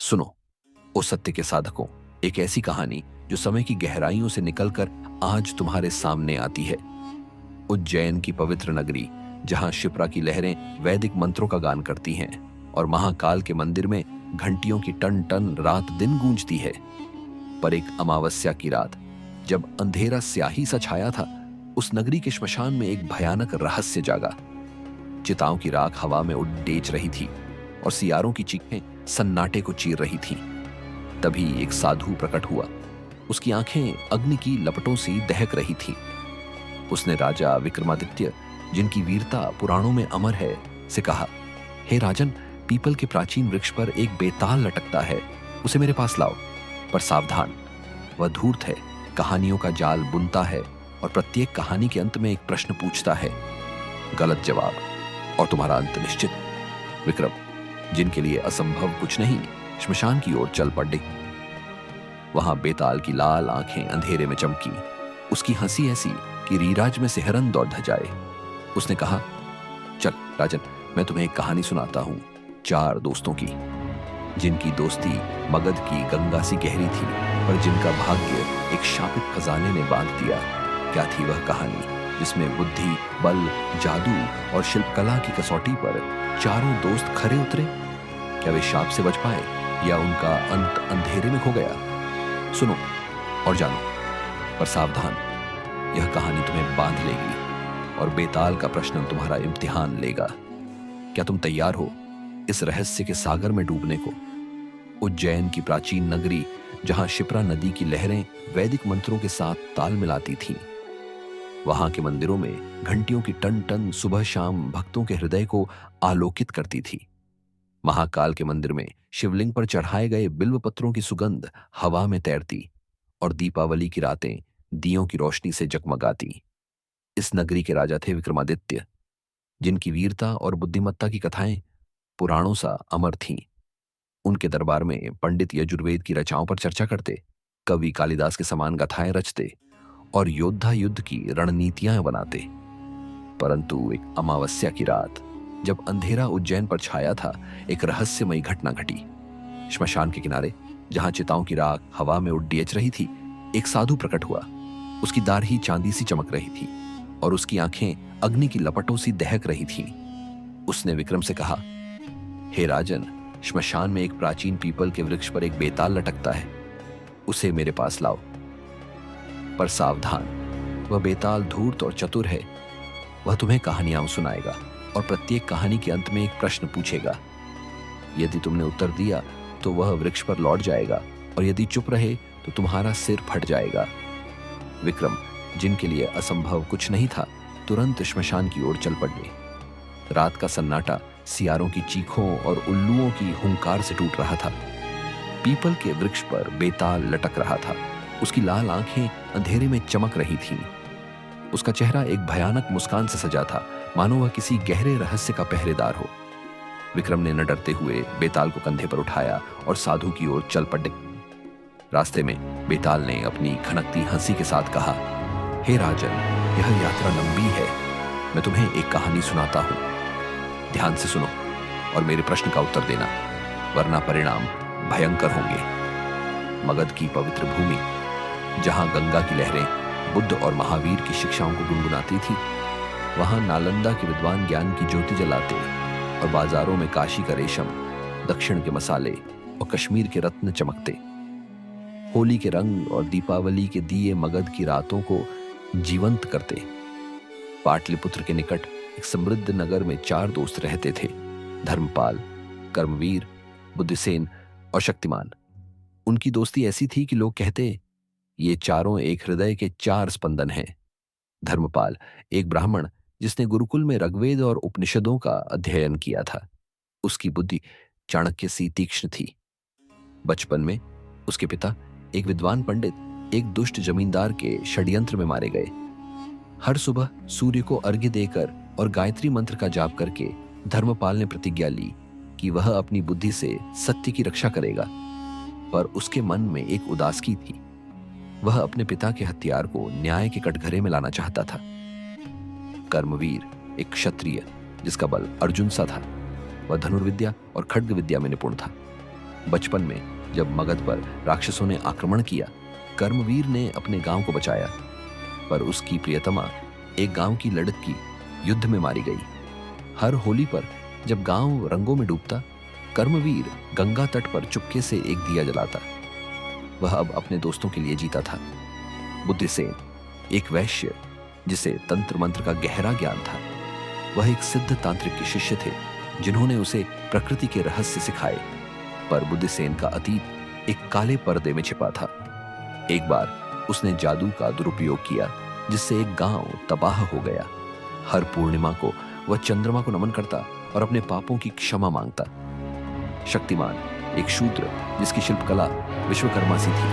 सुनो, ओ सत्य के साधकों, एक ऐसी कहानी जो समय की गहराइयों से निकलकर आज तुम्हारे सामने आती है। उज्जैन की पवित्र नगरी, जहां शिप्रा की लहरें वैदिक मंत्रों का गान करती हैं और महाकाल के मंदिर में घंटियों की टन टन रात दिन गूंजती है। पर एक अमावस्या की रात, जब अंधेरा स्याही सा छाया था, उस नगरी के श्मशान में एक भयानक रहस्य जागा। चिताओं की राख हवा में उड़ डेच रही थी और सियारों की चीखें सन्नाटे को चीर रही थीं। तभी एक साधु प्रकट हुआ। उसकी आंखें अग्नि की लपटों से दहक रही थीं। उसने राजा विक्रमादित्य, जिनकी वीरता पुराणों में अमर है, से कहा, हे राजन, पीपल के प्राचीन वृक्ष पर एक बेताल लटकता है, उसे मेरे पास लाओ। पर सावधान, वह धूर्त है, कहानियों का जाल बुनता है और प्रत्येक कहानी के अंत में एक प्रश्न पूछता है। गलत जवाब और तुम्हारा अंत निश्चित। विक्रम, जिनके लिए असंभव कुछ नहीं, श्मशान की ओर चल पड़े। वहां बेताल की लाल आंखें अंधेरे में चमकी। उसकी हंसी ऐसी कि रीराज में सिहरन दौड़ जाए। उसने कहा, चल राजन, मैं तुम्हें एक कहानी सुनाता हूं, 4 दोस्तों की, जिनकी दोस्ती मगध की गंगा सी गहरी थी, पर जिनका भाग्य एक शापित खजाने ने बांध दिया। क्या थी वह कहानी जिसमें बुद्धि, बल, जादू और शिल्पकला की कसौटी पर चारों दोस्त खरे उतरे? क्या वे शाप से बच पाए या उनका अंत अंधेरे में खो गया? सुनो और जानो, पर सावधान, यह कहानी तुम्हें बांध लेगी और बेताल का प्रश्न तुम्हारा इम्तिहान लेगा। क्या तुम तैयार हो इस रहस्य के सागर में डूबने को? उज्जैन की प्राचीन नगरी, जहां शिप्रा नदी की लहरें वैदिक मंत्रों के साथ ताल मिलाती थीं। वहां के मंदिरों में घंटियों की टन टन सुबह शाम भक्तों के हृदय को आलोकित करती थी। महाकाल के मंदिर में शिवलिंग पर चढ़ाए गए बिल्व पत्रों की सुगंध हवा में तैरती और दीपावली की रातें दियों की रोशनी से जगमगाती। इस नगरी के राजा थे विक्रमादित्य, जिनकी वीरता और बुद्धिमत्ता की कथाएं पुराणों सा अमर थीं। उनके दरबार में पंडित यजुर्वेद की रचाओं पर चर्चा करते, कवि कालिदास के समान गाथाएं रचते और योद्धा युद्ध की रणनीतियां बनाते। परंतु एक अमावस्या की रात, जब अंधेरा उज्जैन पर छाया था, एक रहस्यमयी घटना घटी। श्मशान के किनारे, जहां चिताओं की राख हवा में उड्डेच रही थी, एक साधु प्रकट हुआ। उसकी दाढ़ी चांदी सी चमक रही थी और उसकी आंखें अग्नि की लपटों सी दहक रही थीं। उसने विक्रम से कहा, हे राजन, श्मशान में एक प्राचीन पीपल के वृक्ष पर एक बेताल लटकता है, उसे मेरे पास लाओ। पर सावधान, वह बेताल धूर्त और चतुर है। वह तुम्हें कहानियां सुनाएगा और प्रत्येक कहानी के अंत में एक प्रश्न पूछेगा। यदि तुमने उत्तर दिया तो वह वृक्ष पर लौट जाएगा, और यदि चुप रहे तो तुम्हारा सिर फट जाएगा। विक्रम, जिनके लिए असंभव कुछ नहीं था, तुरंत श्मशान की ओर चल पड़े। रात का सन्नाटा सियारों की चीखों और उल्लुओं की हुंकार से टूट रहा था। पीपल के वृक्ष पर बेताल लटक रहा था। उसकी लाल आंखें अंधेरे में चमक रही थीं। उसका चेहरा एक भयानक मुस्कान से सजा था, मानो वह किसी गहरे रहस्य का पहरेदार हो। विक्रम ने न डरते हुए बेताल को कंधे पर उठाया और साधु की ओर चल पड़े। रास्ते में बेताल ने अपनी खनकती हंसी के साथ कहा, हे राजन, यह यात्रा लंबी है, मैं तुम्हें एक कहानी सुनाता हूं। ध्यान से सुनो और मेरे प्रश्न का उत्तर देना, वरना परिणाम भयंकर होंगे। मगध की पवित्र भूमि, जहां गंगा की लहरें बुद्ध और महावीर की शिक्षाओं को गुनगुनाती थी, वहां नालंदा के विद्वान ज्ञान की ज्योति जलाते और बाजारों में काशी का रेशम, दक्षिण के मसाले और कश्मीर के रत्न चमकते। होली के रंग और दीपावली के दिए मगध की रातों को जीवंत करते। पाटलिपुत्र के निकट एक समृद्ध नगर में 4 दोस्त रहते थे, धर्मपाल, कर्मवीर, बुद्धिसेन और शक्तिमान। उनकी दोस्ती ऐसी थी कि लोग कहते, ये चारों एक हृदय के 4 स्पंदन हैं। धर्मपाल एक ब्राह्मण, जिसने गुरुकुल में ऋग्वेद और उपनिषदों का अध्ययन किया था। उसकी बुद्धि चाणक्य सी तीक्ष्ण थी। बचपन में उसके पिता, एक विद्वान पंडित, एक दुष्ट जमींदार के षड्यंत्र में मारे गए। हर सुबह सूर्य को अर्घ्य देकर और गायत्री मंत्र का जाप करके धर्मपाल ने प्रतिज्ञा ली कि वह अपनी बुद्धि से सत्य की रक्षा करेगा। पर उसके मन में एक उदासी थी। वह अपने पिता के हथियार को न्याय के कटघरे में लाना चाहता था। कर्मवीर एक क्षत्रिय, जिसका बल अर्जुन सा था, वह धनुर्विद्या और खड्ग विद्या में निपुण था। बचपन में जब मगध पर राक्षसों ने आक्रमण किया, कर्मवीर ने अपने गांव को बचाया, पर उसकी प्रियतमा एक गांव की लड़की युद्ध में मारी गई। हर होली पर जब गांव रंगों में डूबता, कर्मवीर गंगा तट पर चुपके से एक दिया जलाता। वह अब अपने दोस्तों के लिए जीता था। बुद्धिसेन, एक वैश्य जिसे तंत्र मंत्र का गहरा ज्ञान था, वह एक सिद्ध तांत्रिक के शिष्य थे जिन्होंने उसे प्रकृति के रहस्य सिखाए। पर बुद्धिसेन का अतीत एक काले पर्दे में छिपा था। एक बार उसने जादू का दुरुपयोग किया जिससे एक गांव तबाह हो गया। हर पूर्णिमा को वह चंद्रमा को नमन करता और अपने पापों की क्षमा मांगता। शक्तिमान, एक शूद्र जिसकी शिल्पकला विश्वकर्मा सी थी,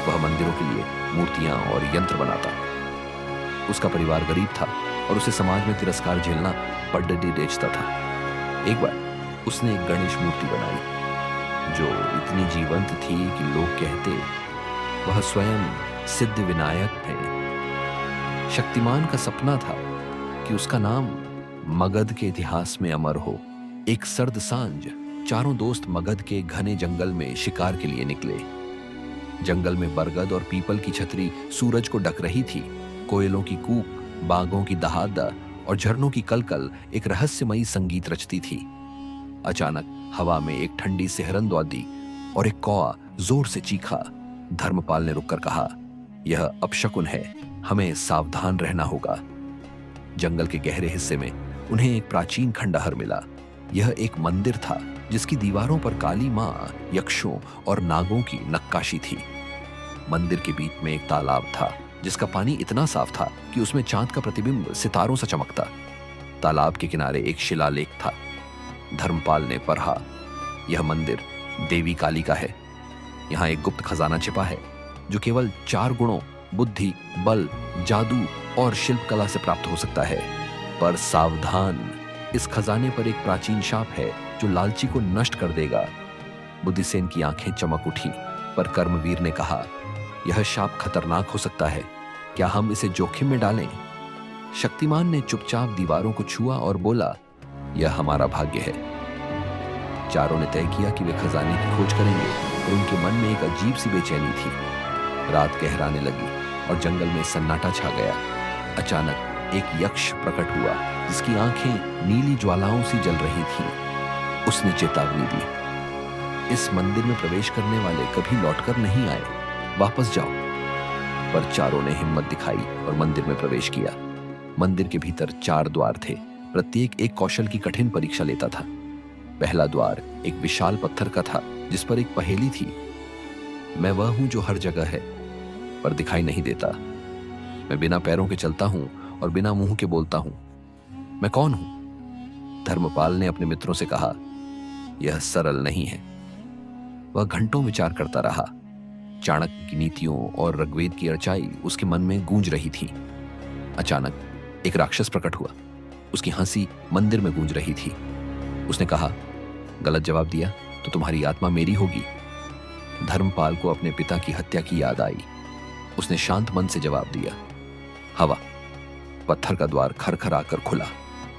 वह मंदिरों के लिए मूर्तियां और यंत्र बनाता। उसका परिवार गरीब था और उसे समाज में तिरस्कार झेलना पड्डडी बेचता था। एक बार उसने एक गणेश मूर्ति बनाई जो इतनी जीवंत थी कि लोग कहते वह स्वयं सिद्ध विनायक है। शक्तिमान का सपना था कि उसका नाम मगध के इतिहास में अमर हो। एक सर्द सांझ चारों दोस्त मगध के घने जंगल में शिकार के लिए निकले। जंगल में बरगद और पीपल की छतरी सूरज को ढक रही थी। कोयलों की कूक, बाघों की दहाड़ और झरनों की कलकल एक रहस्यमयी संगीत रचती थी। अचानक हवा में एक ठंडी सिहरन दौड़ी और एक कौआ जोर से चीखा। धर्मपाल ने रुककर कहा, यह अपशकुन है, हमें सावधान रहना होगा। जंगल के गहरे हिस्से में उन्हें एक प्राचीन खंडहर मिला। यह एक मंदिर था जिसकी दीवारों पर काली मां, यक्षों और नागों की नक्काशी थी। मंदिर के बीच में एक तालाब था जिसका पानी इतना साफ था कि उसमें चांद का प्रतिबिंब सितारों सा चमकता। तालाब के किनारे एक शिलालेख था। धर्मपाल ने पढ़ा, यह मंदिर देवी काली का है। यहाँ एक गुप्त खजाना छिपा है जो केवल 4 गुणों बुद्धि, बल, जादू और शिल्पकला से प्राप्त हो सकता है। पर सावधान, इस खजाने पर एक प्राचीन शाप है जो लालची को नष्ट कर देगा। बुद्धिसेन की आंखें चमक उठी, पर कर्मवीर ने कहा, यह शाप खतरनाक हो सकता है, क्या हम इसे जोखिम में डालें? शक्तिमान ने चुपचाप दीवारों को छुआ और बोला, यह हमारा भाग्य है। चारों ने तय किया कि वे खजाने की खोज करेंगे, और उनके मन में एक अजीब सी बेचैनी थी। रात गहराने लगी और जंगल में सन्नाटा छा गया। अचानक एक यक्ष प्रकट हुआ जिसकी आंखें नीली ज्वालाओं सी जल रही थीं। उसने चेतावनी दी, इस मंदिर में प्रवेश करने वाले कभी लौटकर नहीं आए, वापस जाओ। पर चारों ने हिम्मत दिखाई और मंदिर में प्रवेश किया। मंदिर के भीतर 4 द्वार थे, प्रत्येक एक कौशल की कठिन परीक्षा लेता था। पहला द्वार एक विशाल पत्थर का था जिस पर एक पहेली थी, मैं वह हूं जो हर जगह है पर दिखाई नहीं देता। मैं बिना पैरों के चलता हूं और बिना मुंह के बोलता हूं। मैं कौन हूं? धर्मपाल ने अपने मित्रों से कहा, यह सरल नहीं है। वह घंटों विचार करता रहा। चाणक्य की नीतियों और ऋग्वेद की अर्चाई उसके मन में गूंज रही थी। अचानक एक राक्षस प्रकट हुआ। उसकी हंसी मंदिर में गूंज रही थी। उसने कहा, गलत जवाब दिया तो तुम्हारी आत्मा मेरी होगी। धर्मपाल को अपने पिता की हत्या की याद आई। उसने शांत मन से जवाब दिया, हवा। पत्थर का द्वार खरखरा कर खुला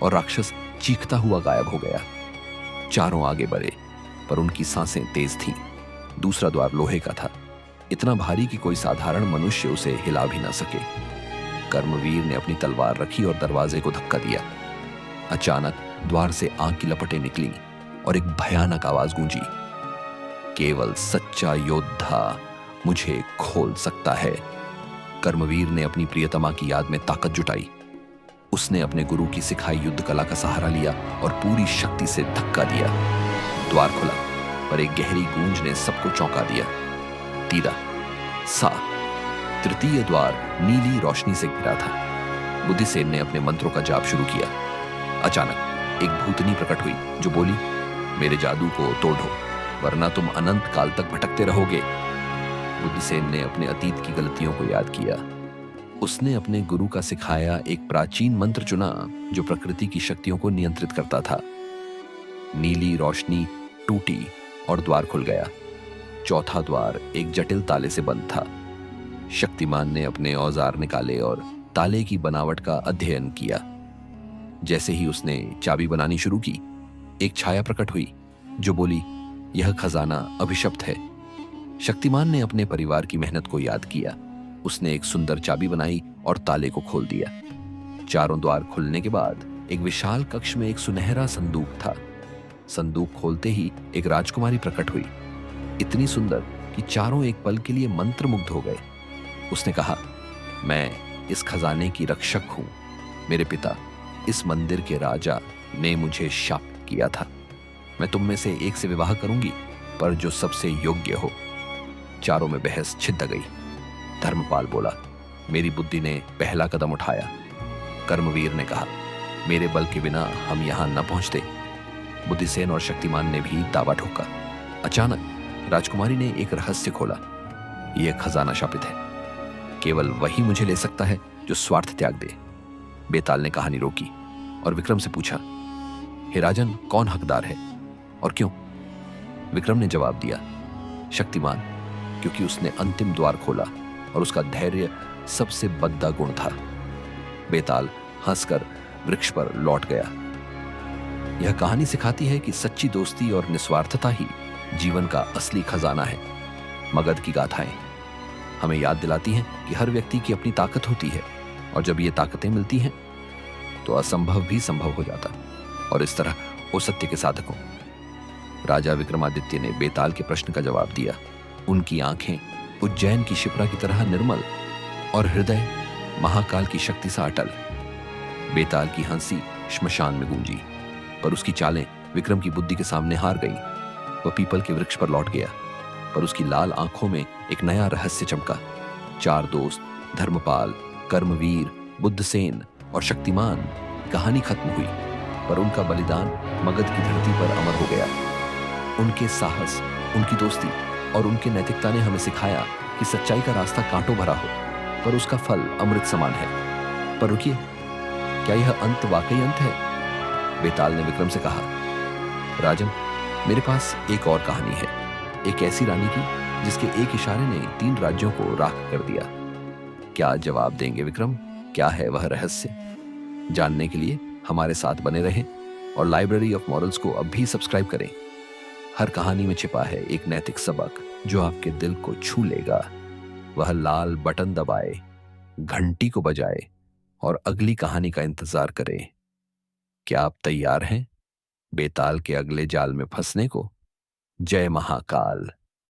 और राक्षस चीखता हुआ गायब हो गया। चारों आगे बढ़े, पर उनकी सांसें तेज थीं। दूसरा द्वार लोहे का था, इतना भारी कि कोई साधारण मनुष्य उसे हिला भी ना सके। कर्मवीर ने अपनी तलवार रखी और दरवाजे को धक्का दिया। अचानक द्वार से आग की लपटें निकली और एक भयानक आवाज गूंजी, केवल सच्चा योद्धा मुझे खोल सकता है। कर्मवीर ने अपनी प्रियतमा की याद में ताकत जुटाई। उसने अपने गुरु की सिखाई युद्ध कला का सहारा लिया और पूरी शक्ति से धक्का दिया। द्वार खुला, पर एक गहरी गूंज ने सबको चौंका दिया। तीदा, सा। तृतीय द्वार नीली रोशनी से घिरा था। बुद्धिसेन ने अपने मंत्रों का जाप शुरू किया। अचानक एक भूतनी प्रकट हुई जो बोली, मेरे जादू को तोड़ो वरना तुम अनंत काल तक भटकते रहोगे। बुद्धिसेन ने अपने अतीत की गलतियों को याद किया। उसने अपने गुरु का सिखाया एक प्राचीन मंत्र चुना जो प्रकृति की शक्तियों को नियंत्रित करता था। नीली रोशनी टूटी और द्वार खुल गया। चौथा द्वार एक जटिल ताले से बंद था। शक्तिमान ने अपने औजार निकाले और ताले की बनावट का अध्ययन किया। जैसे ही उसने चाबी बनानी शुरू की, एक छाया प्रकट हुई जो बोली, यह खजाना अभिशप्त है। शक्तिमान ने अपने परिवार की मेहनत को याद किया। उसने एक सुंदर चाबी बनाई और ताले को खोल दिया। चारों द्वार खुलने के बाद एक विशाल कक्ष में एक सुनहरा संदूक था। संदूक खोलते ही एक राजकुमारी प्रकट हुई, इतनी सुंदर कि चारों एक पल के लिए मंत्रमुग्ध हो गए। उसने कहा, मैं इस खजाने की रक्षक हूं। मेरे पिता, इस मंदिर के राजा, ने मुझे शाप किया था। मैं तुम में से एक से विवाह करूंगी, पर जो सबसे योग्य हो। चारों में बहस छिद गई। धर्मपाल बोला, मेरी बुद्धि ने पहला कदम उठाया। कर्मवीर ने कहा, मेरे बल के बिना हम यहां न पहुंचते। बुद्धिसेन और शक्तिमान ने भी दावा ठोका। अचानक राजकुमारी ने एक रहस्य खोला। यह खजाना शापित है। केवल वही मुझे ले सकता है जो स्वार्थ त्याग दे। बेताल ने कहानी रोकी और विक्रम से पूछा, हे राजन, कौन हकदार है और क्यों? विक्रम ने जवाब दिया, शक्तिमान, क्योंकि उसने अंतिम द्वार खोला और उसका धैर्य सबसे बद्दा गुण था। बेताल हंसकर वृक्ष पर लौट गया। यह कहानी सिखाती है कि सच्ची दोस्ती और निस्वार्थता ही जीवन का असली खजाना है। मगध की गाथाएं हमें याद दिलाती हैं कि हर व्यक्ति की अपनी ताकत होती है, और जब ये ताकतें मिलती हैं तो असंभव भी संभव हो जाता। और इस तरह वो सत्य के साधक हों। राजा विक्रमादित्य ने बेताल के प्रश्न का जवाब दिया। उनकी आंखें उज्जैन की शिप्रा की तरह निर्मल और हृदय महाकाल की शक्ति सा अटल। बेताल की हंसी श्मशान में गूंजी, पर उसकी चालें विक्रम की बुद्धि के सामने हार गई। वह पीपल के वृक्ष पर लौट गया, पर उसकी लाल आंखों में एक नया रहस्य चमका। चार दोस्त, धर्मपाल, कर्मवीर, बुद्धसेन और शक्तिमान, कहानी खत्म हुई, पर उनका बलिदान मगध की धरती पर अमर हो गया। उनके साहस, उनकी दोस्ती और उनकी नैतिकता ने हमें सिखाया कि सच्चाई का रास्ता कांटों भरा हो, पर उसका फल अमृत समान है। पर रुकिए, क्या यह अंत वाकई अंत है? बेताल ने विक्रम से कहा, राजन, मेरे पास एक और कहानी है, एक ऐसी रानी की जिसके एक इशारे ने 3 राज्यों को राख कर दिया। क्या जवाब देंगे विक्रम? क्या है वह रहस्य? जानने के लिए हमारे साथ बने रहें और लाइब्रेरी ऑफ मॉरल्स को अब भी सब्सक्राइब करें। हर कहानी में छिपा है एक नैतिक सबक जो आपके दिल को छू लेगा। वह लाल बटन दबाए, घंटी को बजाए और अगली कहानी का इंतजार करें। क्या आप तैयार हैं बेताल के अगले जाल में फंसने को? जय महाकाल।